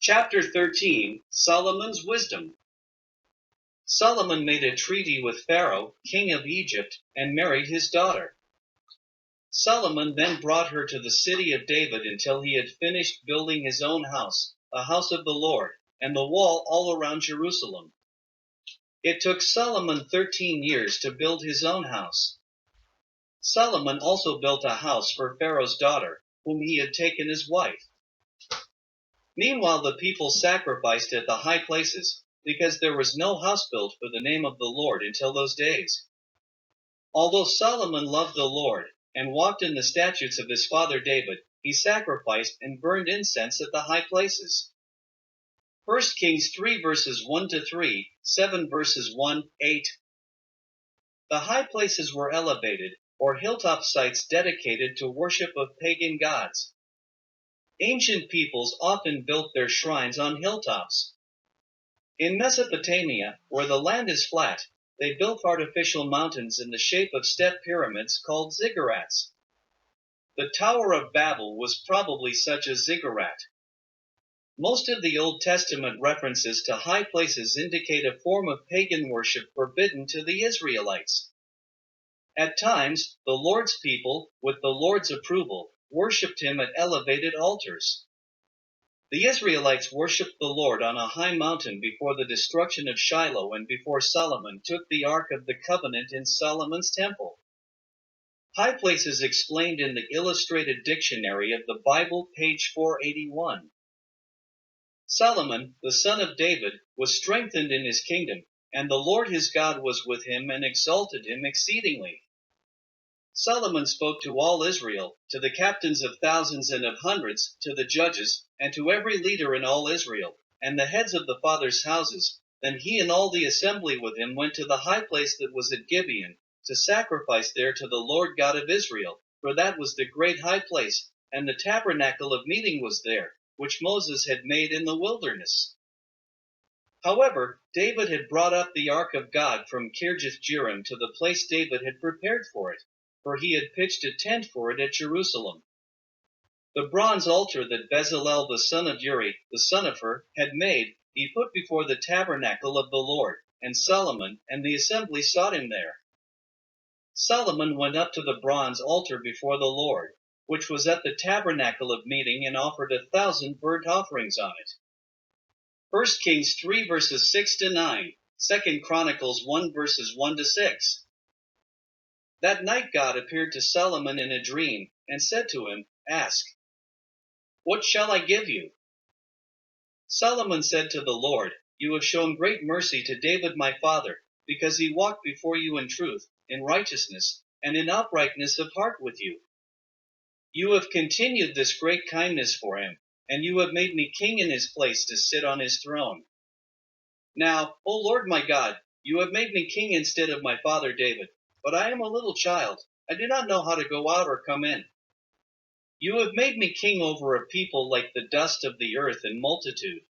Chapter 13, Solomon's Wisdom. Solomon made a treaty with Pharaoh, king of Egypt, and married his daughter. Solomon then brought her to the city of David until he had finished building his own house, the house of the Lord, and the wall all around Jerusalem. It took Solomon 13 years to build his own house. Solomon also built a house for Pharaoh's daughter, whom he had taken as wife. Meanwhile the people sacrificed at the high places, because there was no house built for the name of the Lord until those days. Although Solomon loved the Lord, and walked in the statutes of his father David, he sacrificed and burned incense at the high places. 1 Kings 3 verses 1-3, 7 verses 1-8. The high places were elevated, or hilltop sites dedicated to worship of pagan gods. Ancient peoples often built their shrines on hilltops. In Mesopotamia, where the land is flat, they built artificial mountains in the shape of step pyramids called ziggurats. The Tower of Babel was probably such a ziggurat. Most of the Old Testament references to high places indicate a form of pagan worship forbidden to the Israelites. At times, the Lord's people, with the Lord's approval, worshipped him at elevated altars. The Israelites worshipped the Lord on a high mountain before the destruction of Shiloh and before Solomon took the Ark of the Covenant in Solomon's temple. High places explained in the Illustrated Dictionary of the Bible, page 481. Solomon, the son of David, was strengthened in his kingdom, and the Lord his God was with him and exalted him exceedingly. Solomon spoke to all Israel, to the captains of thousands and of hundreds, to the judges, and to every leader in all Israel, and the heads of the fathers' houses. Then he and all the assembly with him went to the high place that was at Gibeon, to sacrifice there to the Lord God of Israel, for that was the great high place, and the tabernacle of meeting was there, which Moses had made in the wilderness. However, David had brought up the ark of God from Kirjath-jearim to the place David had prepared for it, for he had pitched a tent for it at Jerusalem. The bronze altar that Bezalel the son of Uri, the son of Hur, had made, he put before the tabernacle of the Lord, and Solomon and the assembly sought him there. Solomon went up to the bronze altar before the Lord, which was at the tabernacle of meeting, and offered 1,000 burnt offerings on it. 1 Kings 3 verses 6-9, 2 Chronicles 1 verses 1-6. That night God appeared to Solomon in a dream, and said to him, "Ask, what shall I give you?" Solomon said to the Lord, "You have shown great mercy to David my father, because he walked before you in truth, in righteousness, and in uprightness of heart with you. You have continued this great kindness for him, and you have made me king in his place to sit on his throne. Now, O Lord my God, you have made me king instead of my father David, but I am a little child. I do not know how to go out or come in. You have made me king over a people like the dust of the earth in multitude.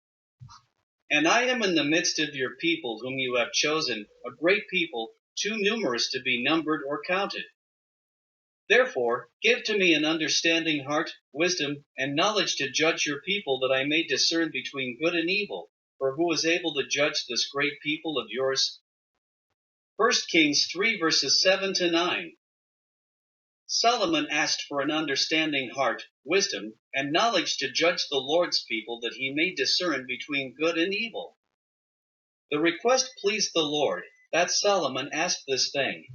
And I am in the midst of your people whom you have chosen, a great people, too numerous to be numbered or counted. Therefore, give to me an understanding heart, wisdom, and knowledge to judge your people, that I may discern between good and evil. For who is able to judge this great people of yours?" 1 Kings 3 verses 7-9. Solomon asked for an understanding heart, wisdom, and knowledge to judge the Lord's people, that he may discern between good and evil. The request pleased the Lord, that Solomon asked this thing.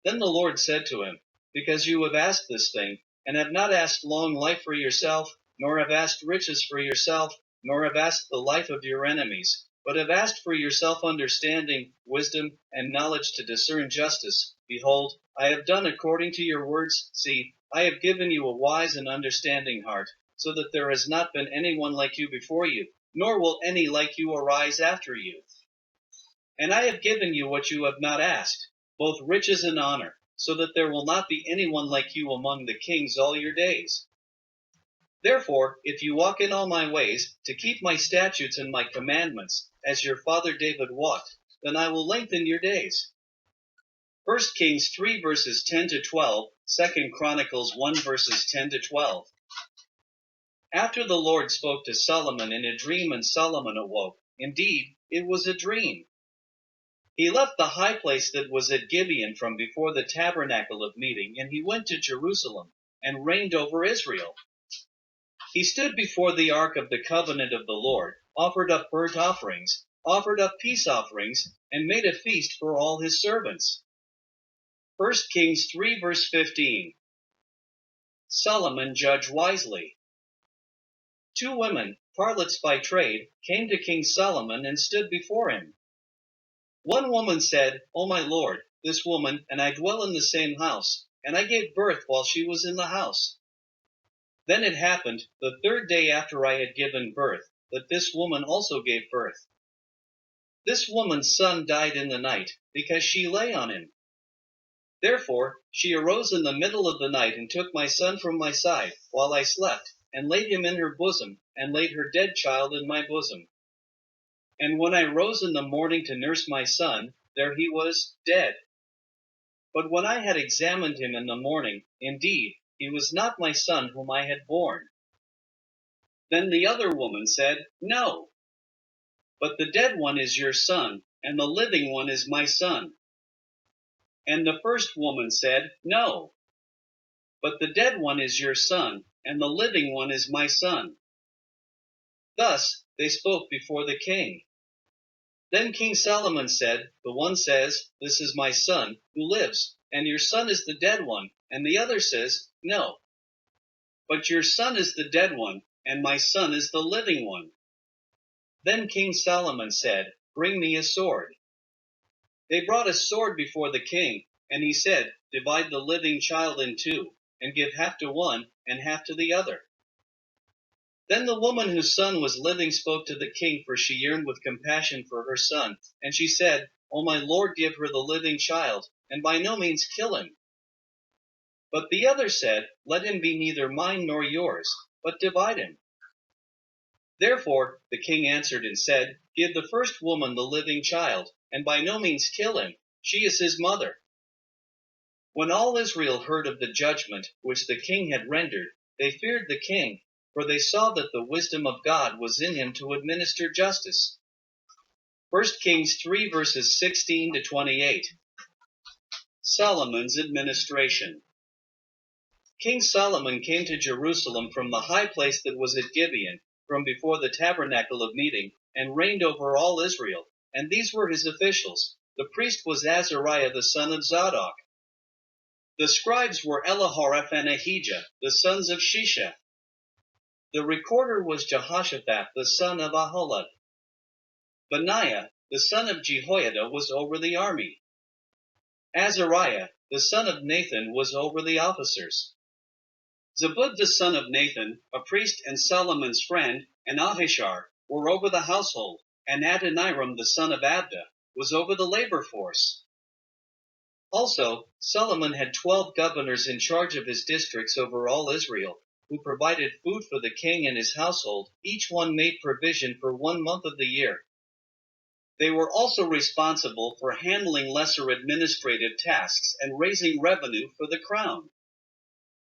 Then the Lord said to him, "Because you have asked this thing, and have not asked long life for yourself, nor have asked riches for yourself, nor have asked the life of your enemies, but have asked for yourself understanding, wisdom, and knowledge to discern justice, behold, I have done according to your words. See, I have given you a wise and understanding heart, so that there has not been anyone like you before you, nor will any like you arise after you. And I have given you what you have not asked, both riches and honor, so that there will not be anyone like you among the kings all your days. Therefore, if you walk in all my ways, to keep my statutes and my commandments, as your father David walked, then I will lengthen your days." 1 Kings 3 verses 10-12, 2 Chronicles 1 verses 10-12. After the Lord spoke to Solomon in a dream, and Solomon awoke, indeed, it was a dream. He left the high place that was at Gibeon from before the tabernacle of meeting, and he went to Jerusalem, and reigned over Israel. He stood before the ark of the covenant of the Lord, offered up burnt offerings, offered up peace offerings, and made a feast for all his servants. 1 Kings 3 verse 15. Solomon judged wisely. Two women, harlots by trade, came to King Solomon and stood before him. One woman said, "O my lord, this woman and I dwell in the same house, and I gave birth while she was in the house. Then it happened, the third day after I had given birth, that this woman also gave birth. This woman's son died in the night, because she lay on him. Therefore she arose in the middle of the night, and took my son from my side, while I slept, and laid him in her bosom, and laid her dead child in my bosom. And when I rose in the morning to nurse my son, there he was, dead. But when I had examined him in the morning, indeed, he was not my son whom I had borne." Then the other woman said, "No, but the dead one is your son, and the living one is my son." And the first woman said, "No, but the dead one is your son, and the living one is my son." Thus they spoke before the king. Then King Solomon said, "The one says, 'This is my son, who lives, and your son is the dead one,' and the other says, 'No, but your son is the dead one, and my son is the living one.'" Then King Solomon said, "Bring me a sword." They brought a sword before the king, and he said, "Divide the living child in two, and give half to one and half to the other." Then the woman whose son was living spoke to the king, for she yearned with compassion for her son. And she said, "O my lord, give her the living child, and by no means kill him." But the other said, "Let him be neither mine nor yours, but divide him." Therefore the king answered and said, "Give the first woman the living child, and by no means kill him. She is his mother." When all Israel heard of the judgment which the king had rendered, they feared the king, for they saw that the wisdom of God was in him to administer justice. 1 Kings 3 verses 16 to 28. Solomon's administration. King Solomon came to Jerusalem from the high place that was at Gibeon, from before the tabernacle of meeting, and reigned over all Israel. And these were his officials. The priest was Azariah the son of Zadok. The scribes were Elihoreph and Ahijah, the sons of Shisha. The recorder was Jehoshaphat the son of Ahilud. Benaiah the son of Jehoiada was over the army. Azariah the son of Nathan was over the officers. Zabud the son of Nathan, a priest and Solomon's friend, and Ahishar were over the household, and Adoniram the son of Abda was over the labor force. Also, Solomon had 12 governors in charge of his districts over all Israel, who provided food for the king and his household. Each one made provision for 1 month of the year. They were also responsible for handling lesser administrative tasks and raising revenue for the crown.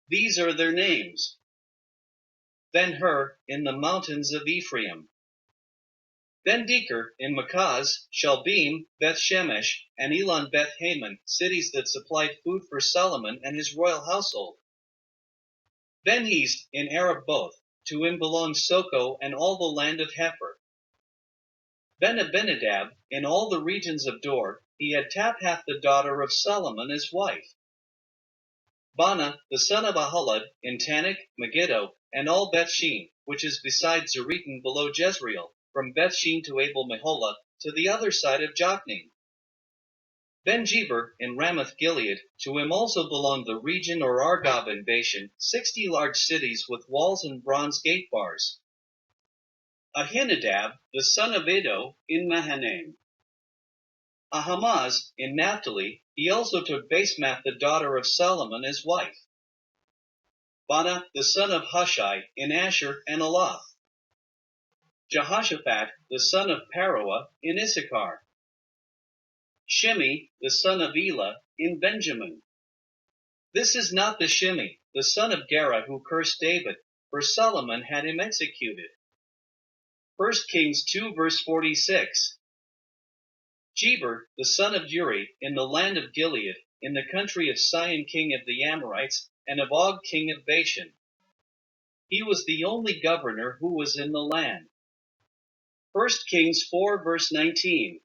These are their names: Ben-Hur in the mountains of Ephraim, Ben-Deker in Makaz, Shalbim, Beth-Shemesh, and Elon Beth-Haman, cities that supplied food for Solomon and his royal household. Ben-Hezd in Arab-Both, to him belonged Soko and all the land of Hepher. Ben-Abinadab in all the regions of Dor, he had Taphath the daughter of Solomon as wife. Bana the son of Ahilud in Tanakh, Megiddo, and all Bethshean, which is beside Zereten below Jezreel, from Bethshean to Abel-Meholah, to the other side of Jokneam. Ben-Jeber in Ramoth-Gilead, to him also belonged the region or Argob in Bashan, 60 large cities with walls and bronze gate bars. Ahinadab the son of Iddo in Mahanaim. Ahimaaz in Naphtali, he also took Basemath the daughter of Solomon as wife. Bana the son of Hushai in Asher and Elath. Jehoshaphat the son of Paruah in Issachar. Shimi the son of Elah in Benjamin. This is not the Shimi, the son of Gera, who cursed David, for Solomon had him executed. 1 Kings 2 verse 46. Geber, the son of Uri, in the land of Gilead, in the country of Sihon king of the Amorites, and of Og king of Bashan. He was the only governor who was in the land. 1 Kings 4 verse 19.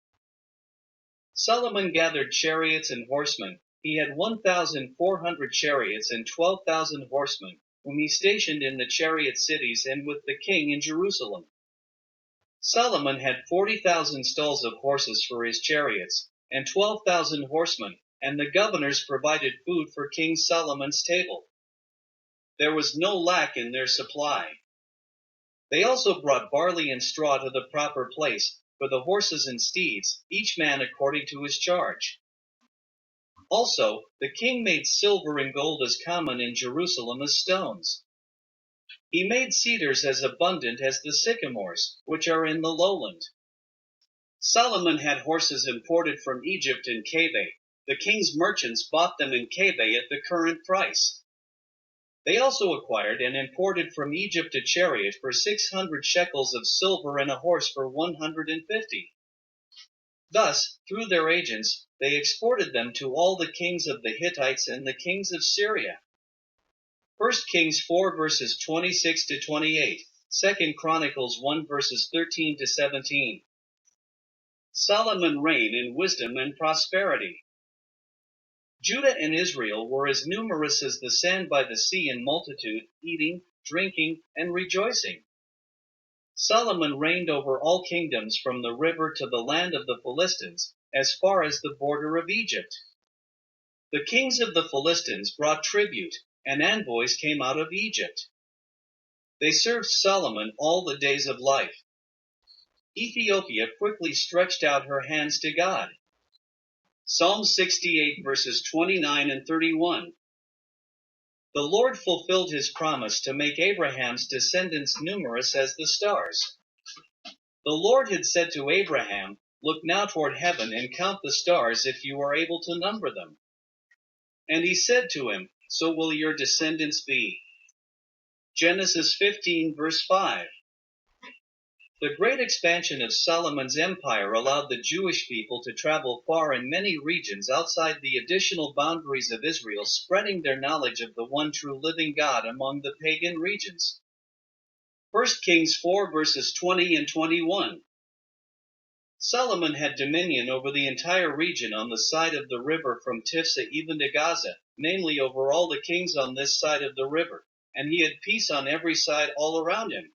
Solomon gathered chariots and horsemen. He had 1,400 chariots and 12,000 horsemen, whom he stationed in the chariot cities and with the king in Jerusalem. Solomon had 40,000 stalls of horses for his chariots, and 12,000 horsemen, and the governors provided food for King Solomon's table. There was no lack in their supply. They also brought barley and straw to the proper place, for the horses and steeds, each man according to his charge. Also, the king made silver and gold as common in Jerusalem as stones. He made cedars as abundant as the sycamores, which are in the lowland. Solomon had horses imported from Egypt in Kebeh. The king's merchants bought them in Kebeh at the current price. They also acquired and imported from Egypt a chariot for 600 shekels of silver and a horse for 150. Thus, through their agents, they exported them to all the kings of the Hittites and the kings of Syria. 1 Kings 4 verses 26 to 28, 2 Chronicles 1 verses 13 to 17. Solomon reigned in wisdom and prosperity. Judah and Israel were as numerous as the sand by the sea in multitude, eating, drinking, and rejoicing. Solomon reigned over all kingdoms from the river to the land of the Philistines, as far as the border of Egypt. The kings of the Philistines brought tribute, and envoys came out of Egypt. They served Solomon all the days of life. Ethiopia quickly stretched out her hands to God. Psalm 68 verses 29 and 31. The Lord fulfilled his promise to make Abraham's descendants numerous as the stars. The Lord had said to Abraham, "Look now toward heaven and count the stars if you are able to number them." And he said to him, "So will your descendants be." Genesis 15 verse 5. The great expansion of Solomon's empire allowed the Jewish people to travel far in many regions outside the additional boundaries of Israel, spreading their knowledge of the one true living God among the pagan regions. 1 Kings 4 verses 20 and 21. Solomon had dominion over the entire region on the side of the river from Tifsa even to Gaza, namely over all the kings on this side of the river, and he had peace on every side all around him.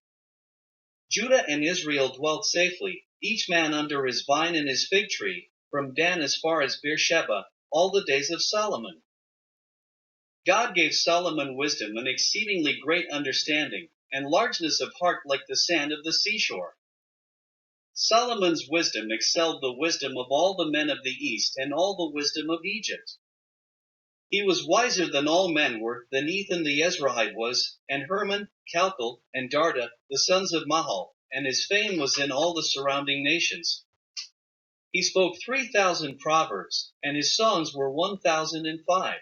Judah and Israel dwelt safely, each man under his vine and his fig tree, from Dan as far as Beersheba, all the days of Solomon. God gave Solomon wisdom and exceedingly great understanding, and largeness of heart like the sand of the seashore. Solomon's wisdom excelled the wisdom of all the men of the East and all the wisdom of Egypt. He was wiser than all men were, than Ethan the Ezrahite was, and Herman, Chalcol, and Darda, the sons of Mahal, and his fame was in all the surrounding nations. He spoke 3,000 proverbs, and his songs were 1,005.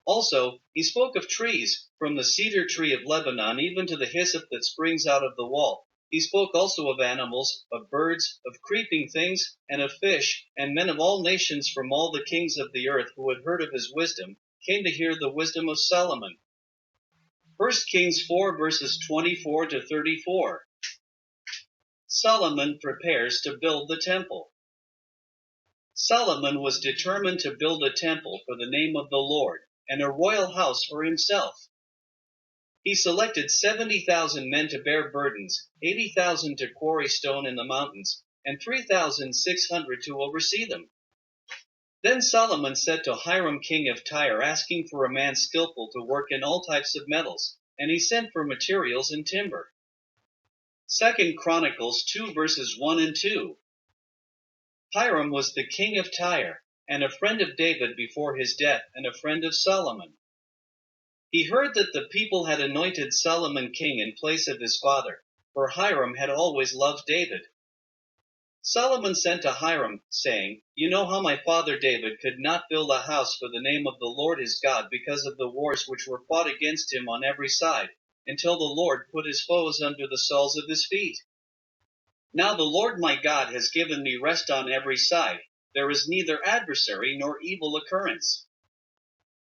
Also, he spoke of trees, from the cedar tree of Lebanon even to the hyssop that springs out of the wall. He spoke also of animals, of birds, of creeping things, and of fish, and men of all nations from all the kings of the earth who had heard of his wisdom came to hear the wisdom of Solomon. 1 Kings 4 verses 24 to 34. Solomon prepares to build the temple. Solomon was determined to build a temple for the name of the Lord, and a royal house for himself. He selected 70,000 men to bear burdens, 80,000 to quarry stone in the mountains, and 3,600 to oversee them. Then Solomon said to Hiram king of Tyre, asking for a man skillful to work in all types of metals, and he sent for materials and timber. 2 Chronicles 2 verses 1 and 2. Hiram was the king of Tyre, and a friend of David before his death, and a friend of Solomon. He heard that the people had anointed Solomon king in place of his father, for Hiram had always loved David. Solomon sent to Hiram, saying, "You know how my father David could not build a house for the name of the Lord his God because of the wars which were fought against him on every side, until the Lord put his foes under the soles of his feet. Now the Lord my God has given me rest on every side. There is neither adversary nor evil occurrence.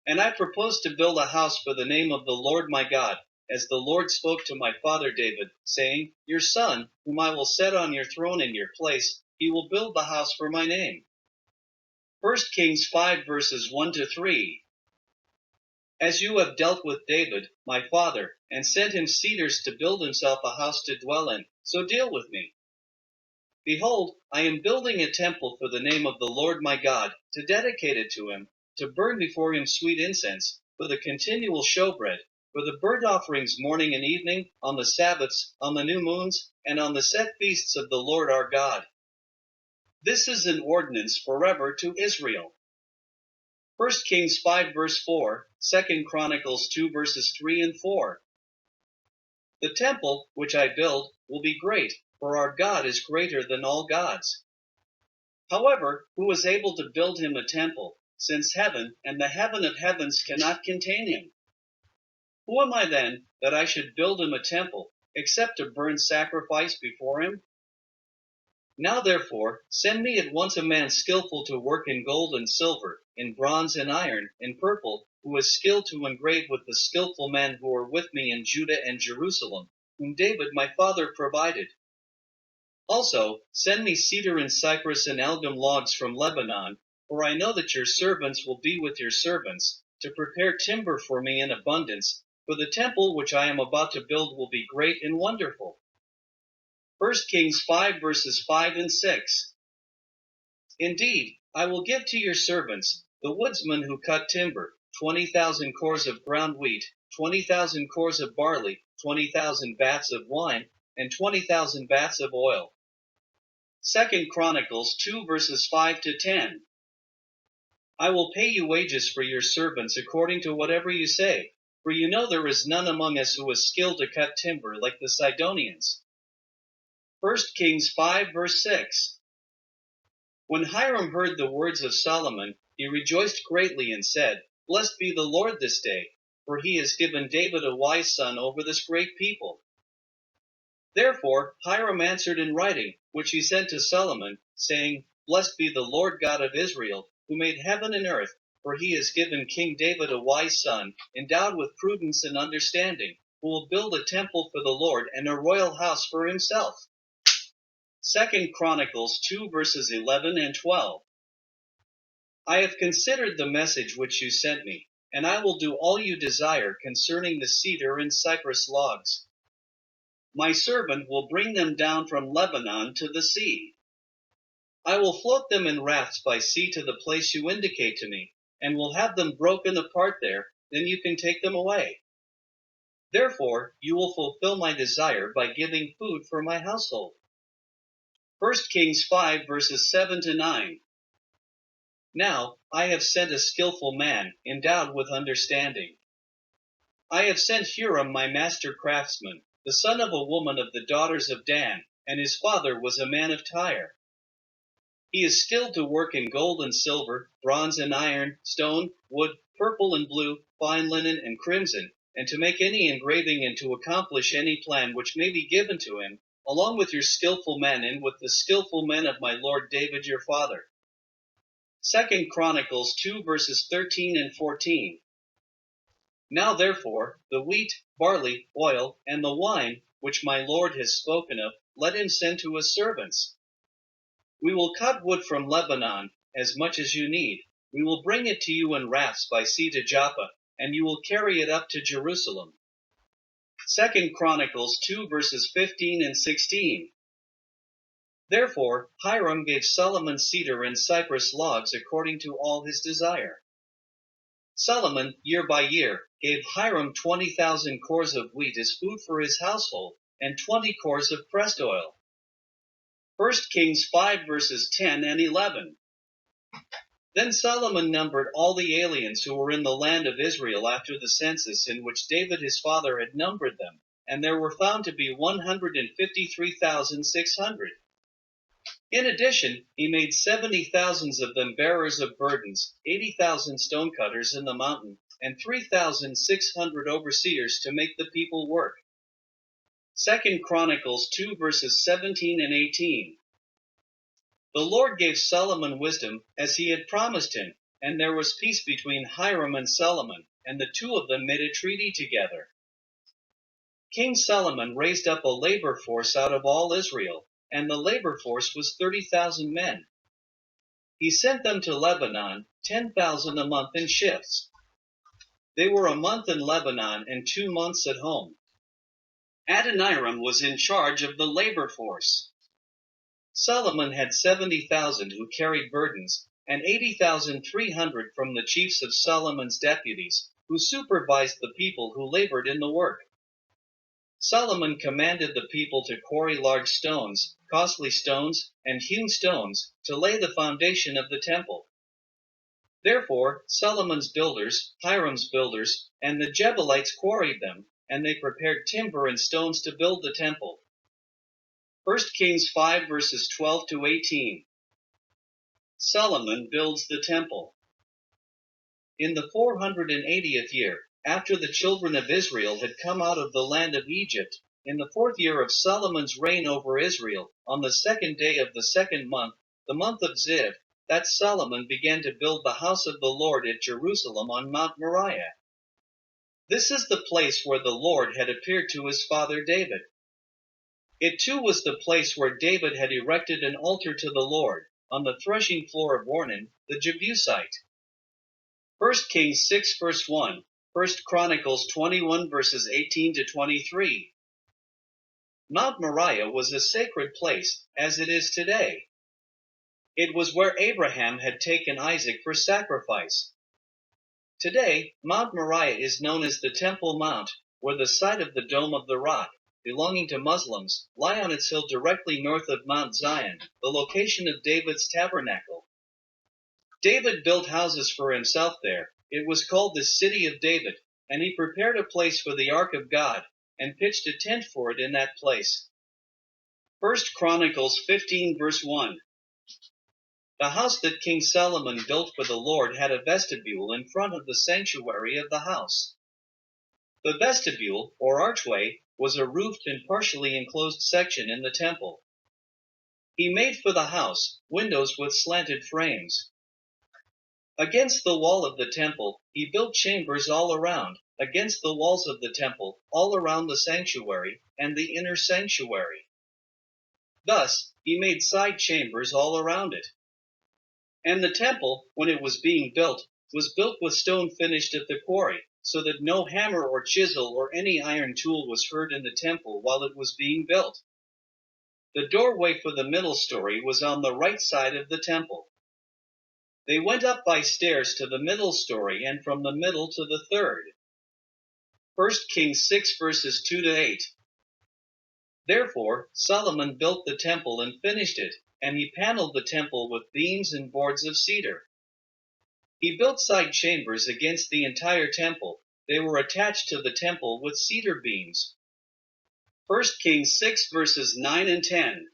And I propose to build a house for the name of the Lord my God, as the Lord spoke to my father David, saying, Your son, whom I will set on your throne in your place, he will build the house for my name. 1 Kings 5 verses 1 to 3. As you have dealt with David, my father, and sent him cedars to build himself a house to dwell in, so deal with me. Behold, I am building a temple for the name of the Lord my God, to dedicate it to him, to burn before him sweet incense, for the continual showbread, for the burnt offerings morning and evening, on the Sabbaths, on the new moons, and on the set feasts of the Lord our God. This is an ordinance forever to Israel. 1 Kings 5 verse 4, 2 Chronicles 2 verses 3 and 4. The temple which I build will be great, for our God is greater than all gods. However, who is able to build him a temple, since heaven and the heaven of heavens cannot contain him? Who am I then, that I should build him a temple, except to burn sacrifice before him? Now therefore, send me at once a man skillful to work in gold and silver, in bronze and iron, in purple, who is skilled to engrave with the skillful men who are with me in Judah and Jerusalem, whom David my father provided. Also, send me cedar and cypress and algum logs from Lebanon, for I know that your servants will be with your servants, to prepare timber for me in abundance, for the temple which I am about to build will be great and wonderful. 1 Kings 5 verses 5 and 6. Indeed, I will give to your servants, the woodsmen who cut timber, 20,000 cores of ground wheat, 20,000 cores of barley, 20,000 vats of wine, and 20,000 vats of oil. 2 Chronicles 2 verses 5 to 10. I will pay you wages for your servants according to whatever you say, for you know there is none among us who is skilled to cut timber like the Sidonians. 1 Kings 5 verse 6. When Hiram heard the words of Solomon, he rejoiced greatly and said, Blessed be the Lord this day, for he has given David a wise son over this great people. Therefore Hiram answered in writing, which he sent to Solomon, saying, Blessed be the Lord God of Israel, who made heaven and earth, for he has given King David a wise son, endowed with prudence and understanding, who will build a temple for the Lord and a royal house for himself. 2 Chronicles 2 verses 11 and 12. I have considered the message which you sent me, and I will do all you desire concerning the cedar and cypress logs. My servant will bring them down from Lebanon to the sea. I will float them in rafts by sea to the place you indicate to me, and will have them broken apart there, then you can take them away. Therefore, you will fulfill my desire by giving food for my household. 1 Kings 5 verses 7 to 9. Now, I have sent a skillful man, endowed with understanding. I have sent Huram my master craftsman, the son of a woman of the daughters of Dan, and his father was a man of Tyre. He is skilled to work in gold and silver, bronze and iron, stone, wood, purple and blue, fine linen and crimson, and to make any engraving and to accomplish any plan which may be given to him, along with your skillful men and with the skillful men of my lord David your father. 2 Chronicles 2 verses 13 and 14. Now therefore, the wheat, barley, oil, and the wine, which my lord has spoken of, let him send to his servants. We will cut wood from Lebanon, as much as you need. We will bring it to you in rafts by sea to Joppa, and you will carry it up to Jerusalem. 2 Chronicles 2 verses 15 and 16. Therefore Hiram gave Solomon cedar and cypress logs according to all his desire. Solomon, year by year, gave Hiram 20,000 cores of wheat as food for his household, and 20 cores of pressed oil. 1 Kings 5 verses 10 and 11. Then Solomon numbered all the aliens who were in the land of Israel after the census in which David his father had numbered them, and there were found to be 153,600. In addition, he made 70,000 of them bearers of burdens, 80,000 stonecutters in the mountain, and 3,600 overseers to make the people work. 2 Chronicles 2 verses 17 and 18. The Lord gave Solomon wisdom as he had promised him, and there was peace between Hiram and Solomon, and the two of them made a treaty together. King Solomon raised up a labor force out of all Israel, and the labor force was 30,000 men. He sent them to Lebanon, 10,000 a month in shifts. They were a month in Lebanon and 2 months at home. Adoniram was in charge of the labor force. Solomon had 70,000 who carried burdens, and 80,300 from the chiefs of Solomon's deputies, who supervised the people who labored in the work. Solomon commanded the people to quarry large stones, costly stones, and hewn stones, to lay the foundation of the temple. Therefore Solomon's builders, Hiram's builders, and the Jebuelites quarried them, and they prepared timber and stones to build the temple. 1 Kings 5 verses 12 to 18. Solomon builds the temple. In the 480th year, after the children of Israel had come out of the land of Egypt, in the 4th year of Solomon's reign over Israel, on the 2nd day of the 2nd month, the month of Ziv, that Solomon began to build the house of the Lord at Jerusalem on Mount Moriah. This is the place where the Lord had appeared to his father David. It too was the place where David had erected an altar to the Lord, on the threshing floor of Ornan, the Jebusite. 1 Kings 6 verse 1, 1 Chronicles 21 verses 18 to 23. Mount Moriah was a sacred place, as it is today. It was where Abraham had taken Isaac for sacrifice. Today, Mount Moriah is known as the Temple Mount, where the site of the Dome of the Rock, belonging to Muslims, lie on its hill directly north of Mount Zion, the location of David's tabernacle. David built houses for himself there. It was called the City of David, and he prepared a place for the Ark of God, and pitched a tent for it in that place. 1 Chronicles 15 verse 1. The house that King Solomon built for the Lord had a vestibule in front of the sanctuary of the house. The vestibule, or archway, was a roofed and partially enclosed section in the temple. He made for the house windows with slanted frames. Against the wall of the temple, he built chambers all around, against the walls of the temple, all around the sanctuary, and the inner sanctuary. Thus, he made side chambers all around it. And the temple, when it was being built, was built with stone finished at the quarry, so that no hammer or chisel or any iron tool was heard in the temple while it was being built. The doorway for the middle story was on the right side of the temple. They went up by stairs to the middle story and from the middle to the third. 1 Kings 6 verses 2 to 8. Therefore Solomon built the temple and finished it, and he paneled the temple with beams and boards of cedar. He built side chambers against the entire temple. They were attached to the temple with cedar beams. 1 Kings 6 verses 9 and 10.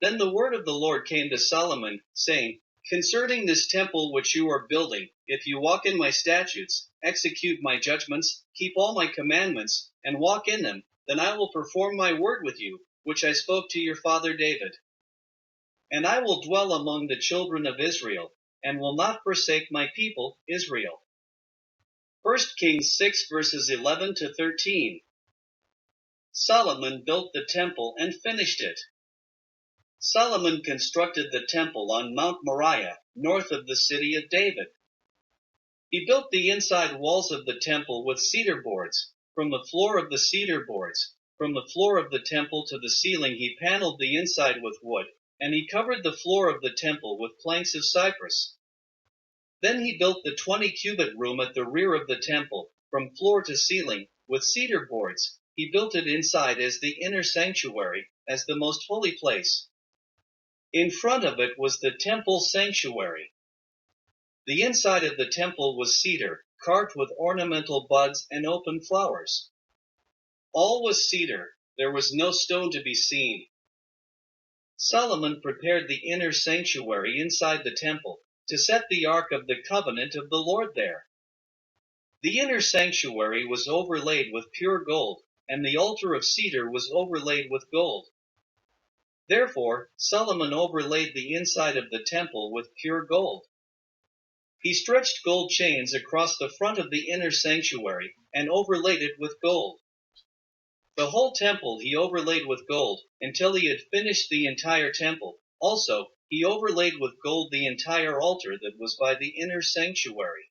Then the word of the Lord came to Solomon, saying, Concerning this temple which you are building, if you walk in my statutes, execute my judgments, keep all my commandments, and walk in them, then I will perform my word with you, which I spoke to your father David. And I will dwell among the children of Israel, and will not forsake my people Israel. 1 Kings 6 verses 11 to 13. Solomon built the temple and finished it. Solomon constructed the temple on Mount Moriah, north of the city of David. He built the inside walls of the temple with cedar boards. From the floor of the cedar boards, from the floor of the temple to the ceiling, he paneled the inside with wood, and he covered the floor of the temple with planks of cypress. Then he built the 20-cubit room at the rear of the temple, from floor to ceiling, with cedar boards. He built it inside as the inner sanctuary, as the most holy place. In front of it was the temple sanctuary. The inside of the temple was cedar, carved with ornamental buds and open flowers. All was cedar. There was no stone to be seen. Solomon prepared the inner sanctuary inside the temple to set the Ark of the Covenant of the Lord there. The inner sanctuary was overlaid with pure gold, and the altar of cedar was overlaid with gold. Therefore, Solomon overlaid the inside of the temple with pure gold. He stretched gold chains across the front of the inner sanctuary and overlaid it with gold. The whole temple he overlaid with gold until he had finished the entire temple. Also, he overlaid with gold the entire altar that was by the inner sanctuary.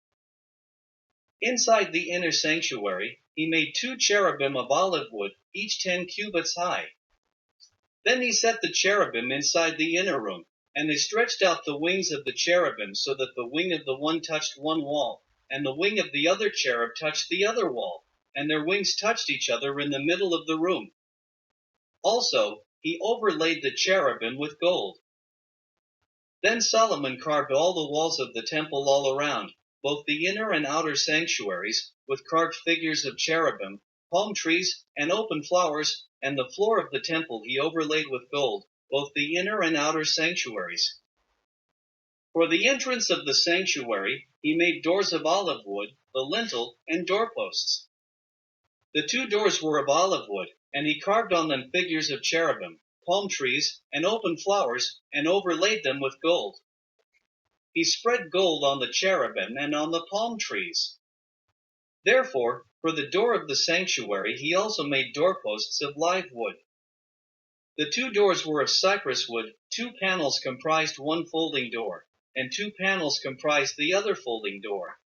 Inside the inner sanctuary, he made 2 cherubim of olive wood, each 10 cubits high. Then he set the cherubim inside the inner room, and they stretched out the wings of the cherubim so that the wing of the one touched one wall, and the wing of the other cherub touched the other wall, and their wings touched each other in the middle of the room. Also, he overlaid the cherubim with gold. Then Solomon carved all the walls of the temple all around, both the inner and outer sanctuaries, with carved figures of cherubim, palm trees, and open flowers, and the floor of the temple he overlaid with gold, both the inner and outer sanctuaries. For the entrance of the sanctuary, he made doors of olive wood, the lintel, and doorposts. The 2 doors were of olive wood, and he carved on them figures of cherubim, palm trees, and open flowers, and overlaid them with gold. He spread gold on the cherubim and on the palm trees. Therefore, for the door of the sanctuary he also made doorposts of live wood. The 2 doors were of cypress wood, 2 panels comprised one folding door, and 2 panels comprised the other folding door.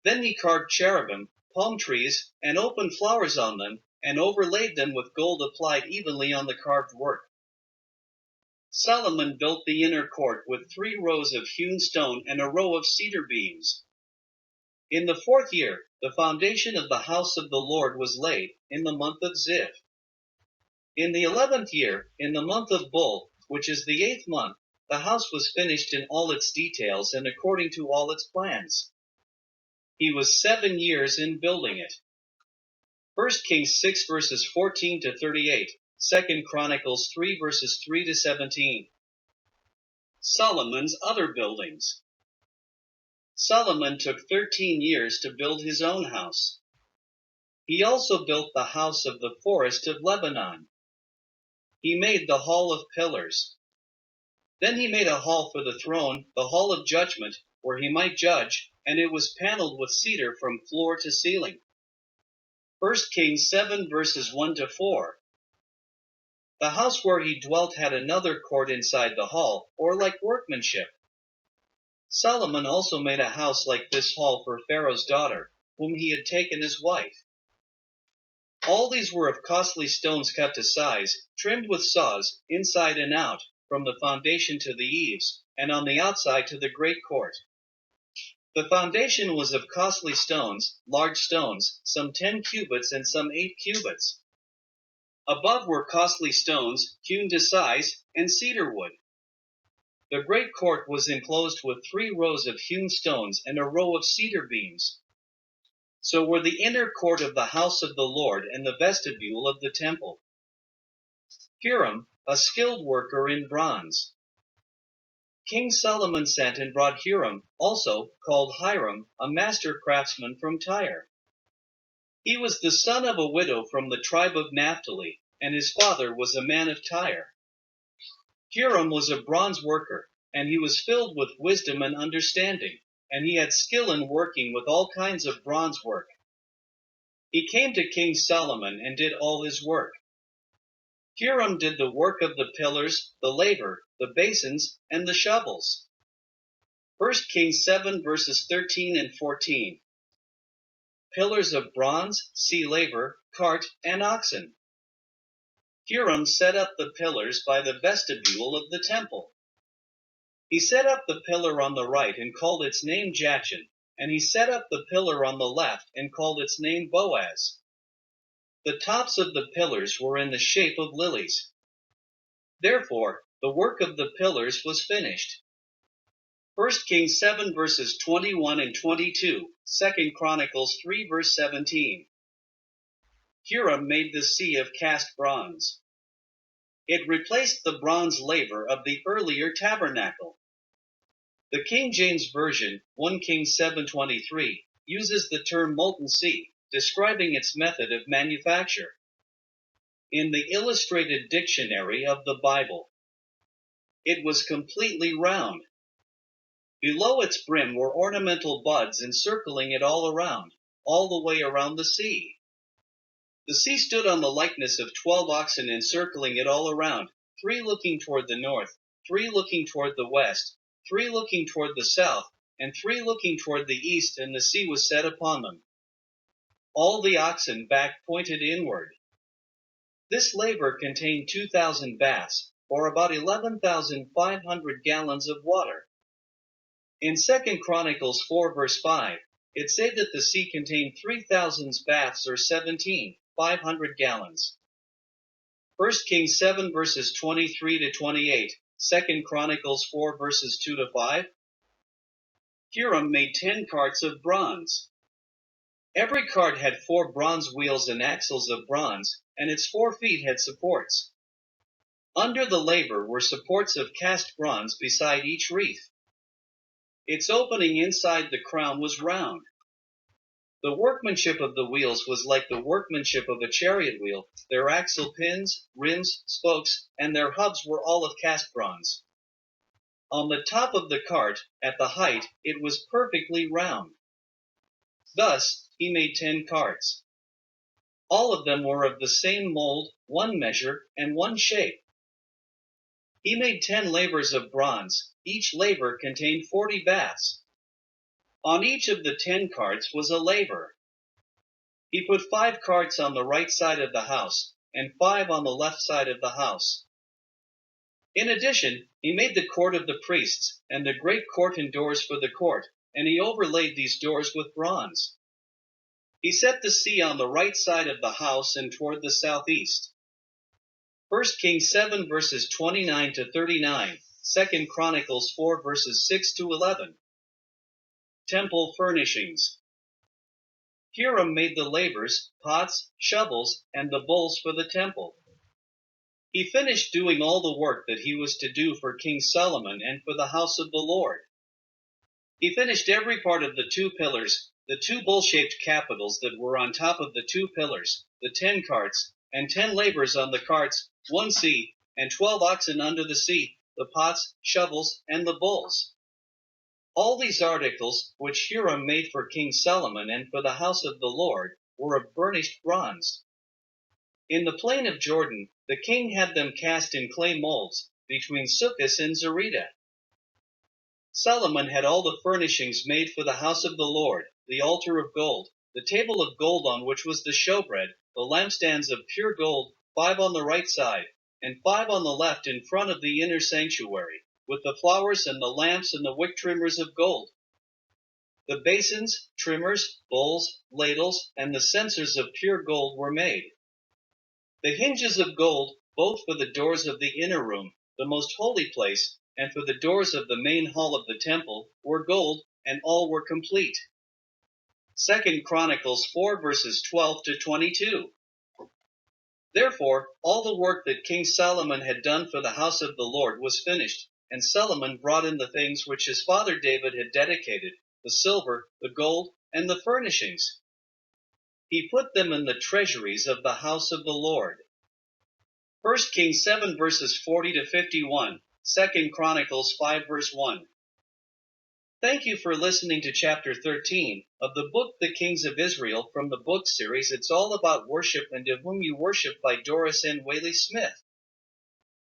Then he carved cherubim, palm trees, and open flowers on them, and overlaid them with gold applied evenly on the carved work. Solomon built the inner court with 3 rows of hewn stone and a row of cedar beams. In the 4th year, the foundation of the house of the Lord was laid, in the month of Ziv. In the 11th year, in the month of Bul, which is the 8th month, the house was finished in all its details and according to all its plans. He was 7 years in building it. 1 Kings 6 verses 14 to 38, 2 Chronicles 3 verses 3 to 17. Solomon's other buildings. Solomon took 13 years to build his own house. He also built the house of the forest of Lebanon. He made the hall of pillars. Then he made a hall for the throne, the hall of judgment, where he might judge, and it was paneled with cedar from floor to ceiling. 1 Kings 7 verses 1 to 4. The house where he dwelt had another court inside the hall, or like workmanship. Solomon also made a house like this hall for Pharaoh's daughter, whom he had taken as wife. All these were of costly stones cut to size, trimmed with saws, inside and out, from the foundation to the eaves, and on the outside to the great court. The foundation was of costly stones, large stones, some 10 cubits and some 8 cubits. Above were costly stones, hewn to size, and cedar wood. The great court was enclosed with 3 rows of hewn stones and a row of cedar beams. So were the inner court of the house of the Lord and the vestibule of the temple. Hiram, a skilled worker in bronze. King Solomon sent and brought Hiram, also called Hiram, a master craftsman from Tyre. He was the son of a widow from the tribe of Naphtali, and his father was a man of Tyre. Hiram was a bronze worker, and he was filled with wisdom and understanding, and he had skill in working with all kinds of bronze work. He came to King Solomon and did all his work. Hiram did the work of the pillars, the laver, the basins, and the shovels. 1 Kings 7 verses 13 and 14. Pillars of bronze, sea laver, cart, and oxen. Hiram set up the pillars by the vestibule of the temple. He set up the pillar on the right and called its name Jachin, and he set up the pillar on the left and called its name Boaz. The tops of the pillars were in the shape of lilies. Therefore, the work of the pillars was finished. 1 Kings 7 verses 21 and 22, 2 Chronicles 3 verse 17. Hiram made the sea of cast bronze. It replaced the bronze laver of the earlier tabernacle. The King James Version, 1 Kings 7:23, uses the term molten sea, describing its method of manufacture. In the Illustrated Dictionary of the Bible, it was completely round. Below its brim were ornamental buds encircling it all the way around the sea. The sea stood on the likeness of 12 oxen encircling it all around, 3 looking toward the north, 3 looking toward the west, 3 looking toward the south, and 3 looking toward the east, and the sea was set upon them. All the oxen' back pointed inward. This laver contained 2,000 baths, or about 11,500 gallons of water. In 2 Chronicles 4 verse 5, it said that the sea contained 3,000 baths, or 17,500 gallons. 1 Kings 7 verses 23 to 28, 2 Chronicles 4 verses 2 to 5. Hiram made 10 carts of bronze. Every cart had 4 bronze wheels and axles of bronze, and its 4 feet had supports. Under the laver were supports of cast bronze beside each wreath. Its opening inside the crown was round. The workmanship of the wheels was like the workmanship of a chariot wheel. Their axle pins, rims, spokes, and their hubs were all of cast bronze. On the top of the cart, at the height, it was perfectly round. Thus he made 10 carts. All of them were of the same mold, 1 measure, and 1 shape. He made 10 lavers of bronze. Each laver contained 40 baths. On each of the 10 carts was a laver. He put 5 carts on the right side of the house, and 5 on the left side of the house. In addition, he made the court of the priests, and the great court and doors for the court, and he overlaid these doors with bronze. He set the sea on the right side of the house and toward the southeast. 1 Kings 7 verses 29 to 39, 2 Chronicles 4 verses 6 to 11. Temple furnishings. Hiram made the lavers, pots, shovels, and the bowls for the temple. He finished doing all the work that he was to do for King Solomon and for the house of the Lord. He finished every part of the 2 pillars, the 2 bowl-shaped capitals that were on top of the 2 pillars, the 10 carts, and 10 lavers on the carts, 1 sea, and 12 oxen under the sea, the pots, shovels, and the bowls. All these articles, which Hiram made for King Solomon and for the house of the Lord, were of burnished bronze. In the plain of Jordan, the king had them cast in clay molds, between Succoth and Zereda. Solomon had all the furnishings made for the house of the Lord, the altar of gold, the table of gold on which was the showbread, the lampstands of pure gold, 5 on the right side, and 5 on the left in front of the inner sanctuary, with the flowers and the lamps and the wick trimmers of gold. The basins, trimmers, bowls, ladles, and the censers of pure gold were made. The hinges of gold, both for the doors of the inner room, the most holy place, and for the doors of the main hall of the temple, were gold, and all were complete. 2 Chronicles 4 verses 12 to 22. Therefore, all the work that King Solomon had done for the house of the Lord was finished, and Solomon brought in the things which his father David had dedicated, the silver, the gold, and the furnishings. He put them in the treasuries of the house of the Lord. 1 Kings 7 verses 40 to 51, 2 Chronicles 5 verse 1. Thank you for listening to chapter 13 of the book The Kings of Israel from the book series It's All About Worship and To Whom You Worship by Doris N. Whaley Smith.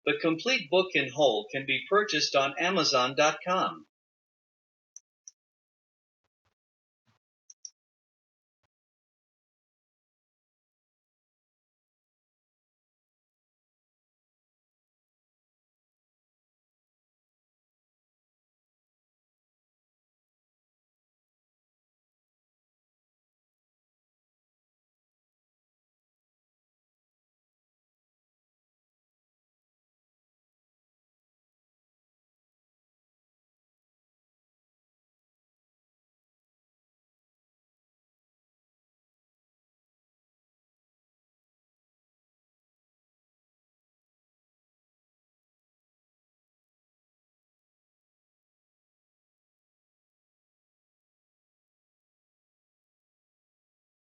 The complete book in whole can be purchased on Amazon.com.